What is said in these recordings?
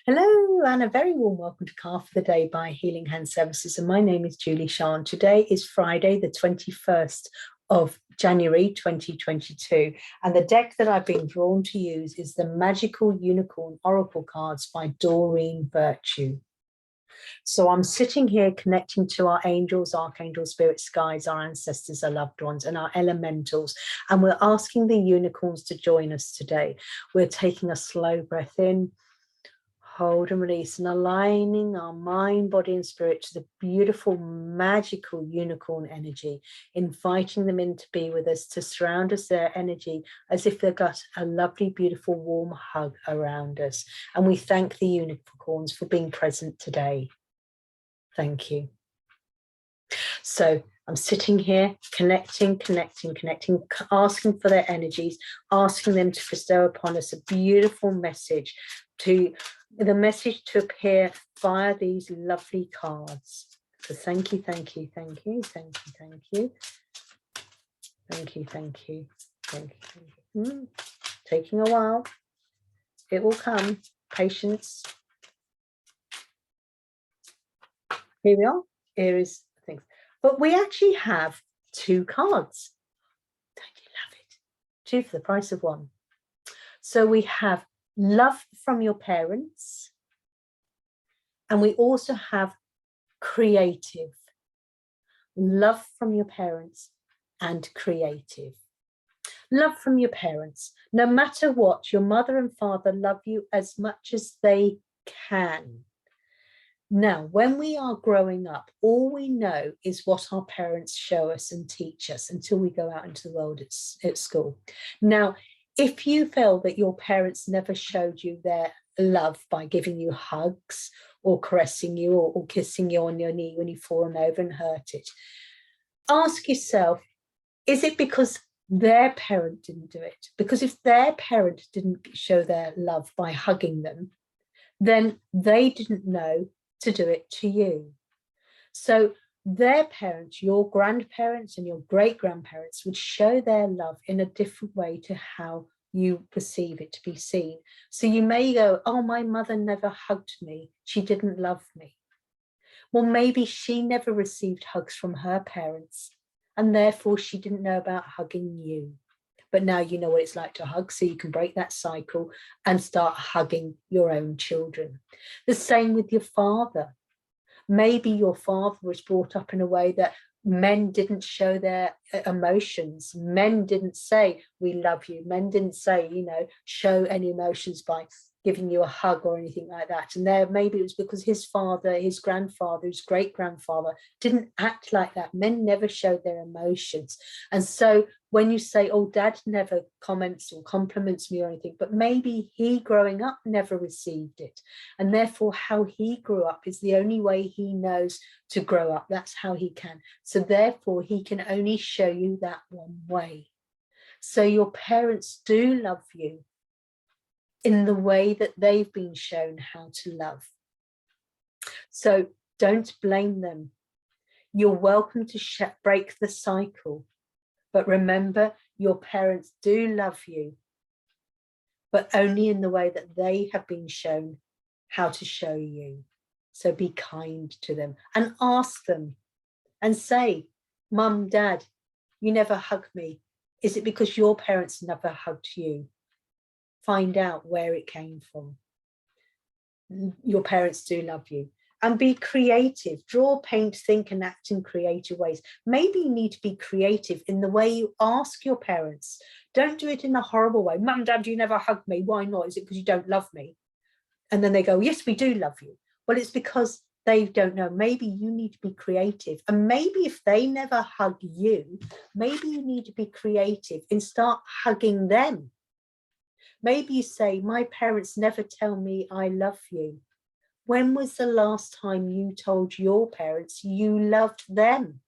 Hello, and a very warm welcome to Calf of the Day by Healing Hand Services. And my name is Julie-Sian. Today is Friday, the 21st of January 2022. And the deck that I've been drawn to use is the Magical Unicorn Oracle cards by Doreen Virtue. So I'm sitting here connecting to our angels, archangels, spirits, guides, our ancestors, our loved ones, and our elementals. And we're asking the unicorns to join us today. We're taking a slow breath in, hold and release, and aligning our mind, body, and spirit to the beautiful, magical unicorn energy, inviting them in to be with us, to surround us, their energy, as if they've got a lovely, beautiful, warm hug around us. And we thank the unicorns for being present today. Thank you. So I'm sitting here connecting, asking for their energies, asking them to bestow upon us a beautiful message, to appear via these lovely cards. So thank you. Taking a while. It will come. Patience. Here we are. Here is things. But we actually have two cards. Don't you love it? Two for the price of one. So we have love from your parents, and we also have creative. Love from your parents and creative. Love from your parents. No matter what, your mother and father love you as much as they can. Now, when we are growing up, all we know is what our parents show us and teach us until we go out into the world at school. Now, if you feel that your parents never showed you their love by giving you hugs or caressing you or kissing you on your knee when you've fallen over and hurt it, ask yourself, is it because their parent didn't do it? Because if their parent didn't show their love by hugging them, then they didn't know to do it to you. So their parents, your grandparents and your great-grandparents, would show their love in a different way to how you perceive it to be seen. So you may go, oh, my mother never hugged me. She didn't love me. Well, maybe she never received hugs from her parents, and therefore she didn't know about hugging you. But now you know what it's like to hug, so you can break that cycle and start hugging your own children. The same with your father. Maybe your father was brought up in a way that men didn't show their emotions. Men didn't say, we love you. Men didn't say, show any emotions by giving you a hug or anything like that. And there, maybe it was because his father, his grandfather, his great-grandfather didn't act like that. Men never showed their emotions. And so when you say, oh, dad never comments or compliments me or anything, but maybe he growing up never received it. And therefore how he grew up is the only way he knows to grow up. That's how he can. So therefore he can only show you that one way. So your parents do love you in the way that they've been shown how to love. So don't blame them. You're welcome to break the cycle. But remember, your parents do love you, but only in the way that they have been shown how to show you. So be kind to them and ask them and say, Mum, Dad, you never hug me. Is it because your parents never hugged you? Find out where it came from. Your parents do love you. And be creative. Draw, paint, think, and act in creative ways. Maybe you need to be creative in the way you ask your parents. Don't do it in a horrible way. Mum, Dad, you never hug me. Why not? Is it because you don't love me? And then they go, yes, we do love you. Well, it's because they don't know. Maybe you need to be creative. And maybe if they never hug you, maybe you need to be creative and start hugging them. Maybe you say, my parents never tell me I love you. When was the last time you told your parents you loved them?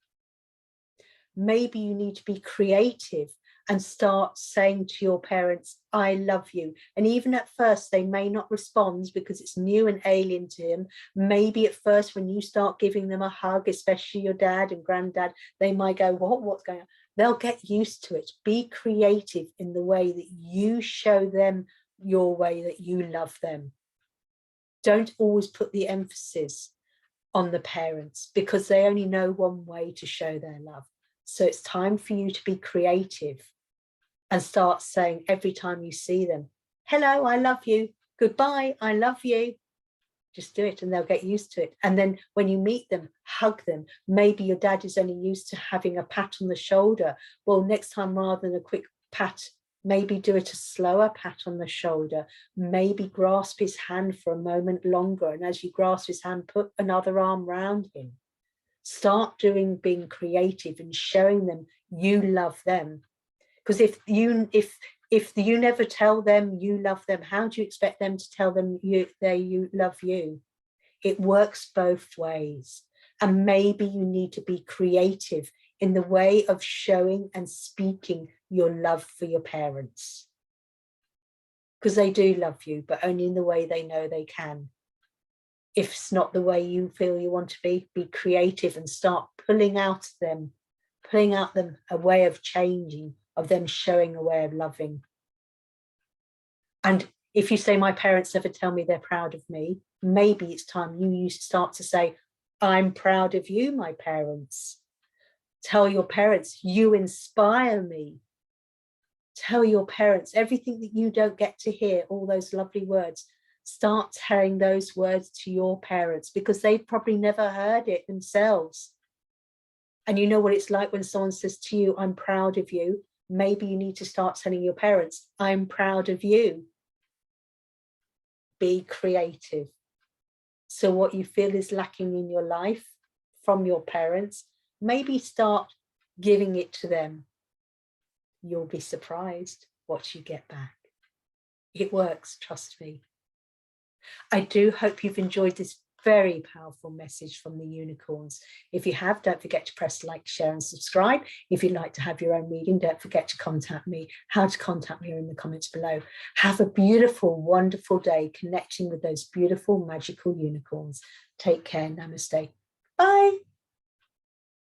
Maybe you need to be creative and start saying to your parents, I love you. And even at first, they may not respond because it's new and alien to them. Maybe at first, when you start giving them a hug, especially your dad and granddad, they might go, what's going on? They'll get used to it. Be creative in the way that you show them your way that you love them. don't always put the emphasis on the parents, because they only know one way to show their love. So it's time for you to be creative and start saying every time you see them, hello, I love you. Goodbye, I love you. Just do it and they'll get used to it. And then when you meet them, hug them. Maybe your dad is only used to having a pat on the shoulder. Well, next time, rather than a quick pat, maybe do it a slower pat on the shoulder. Maybe grasp his hand for a moment longer. And as you grasp his hand, put another arm round him. Start being creative and showing them you love them. Because if you never tell them you love them, how do you expect them to tell them you love you? It works both ways. And maybe you need to be creative in the way of showing and speaking your love for your parents. Because they do love you, but only in the way they know they can. If it's not the way you feel you want to be creative and start pulling out them a way of changing, of them showing a way of loving. And if you say, my parents never tell me they're proud of me, maybe it's time you start to say, I'm proud of you, my parents. Tell your parents, you inspire me. Tell your parents everything that you don't get to hear, all those lovely words. Start telling those words to your parents, because they've probably never heard it themselves. And you know what it's like when someone says to you, I'm proud of you. Maybe you need to start telling your parents, I'm proud of you. Be creative. So what you feel is lacking in your life from your parents, maybe start giving it to them. You'll be surprised what you get back. It works, trust me. I do hope you've enjoyed this very powerful message from the unicorns. If you have, don't forget to press like, share and subscribe. If you'd like to have your own reading, don't forget to contact me. How to contact me are in the comments below. Have a beautiful, wonderful day connecting with those beautiful, magical unicorns. Take care. Namaste. Bye.